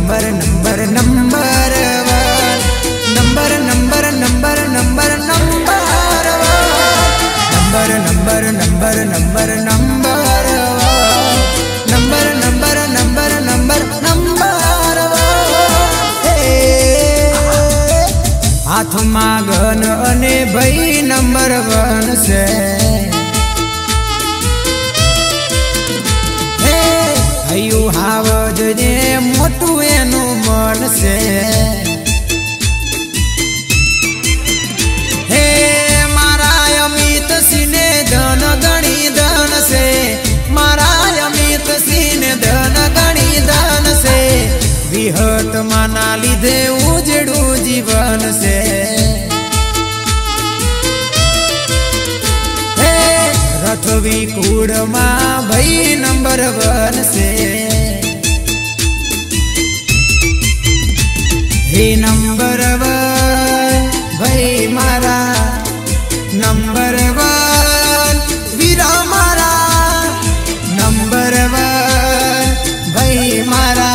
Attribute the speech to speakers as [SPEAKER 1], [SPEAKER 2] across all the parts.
[SPEAKER 1] number number number one number number number number number number number number number number number number number number number हाथ मागन अने भाई number one से हयु house ने मोटू एनु मन से हे मारा अमित सिने धन गणी धन से मारा अमित सिने धन गणी धन से विहत माना लीधे उजड़ू जीवन से रथवी कूड़ मां भाई नंबर वन से हे नंबर वन भाई मारा नंबर वन वीरा मारा नंबर वन भाई मारा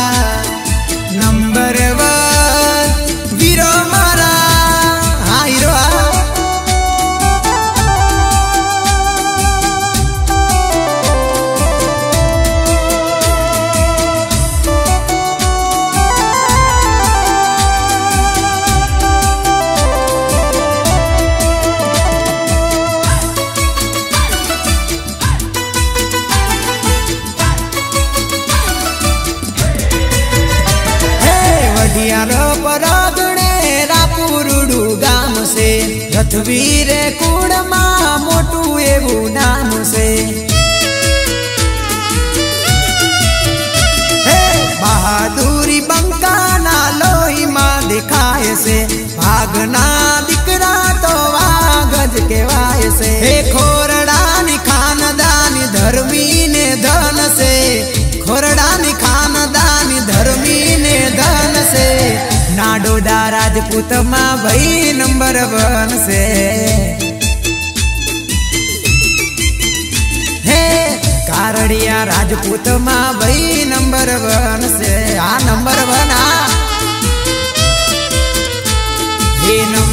[SPEAKER 1] नंबर वन वीरा मारा हाईरो परगणे रापुरुडू गाम से रथवीर कूड़ मां मोटू एवू नाम से बहादुरी बंका ना लोही मां दिखाए से भागना दिकरा तो वागज केवाय से हे खोरडानी खानदानी धर्मी ने धन से खोरडानी खानदानी धर्मी ने धन से नाडोदा राजपूत मां भाई नंबर वन से हे कारड़िया राजपूत मां भाई नंबर वन से आ नंबर वन हे नंबर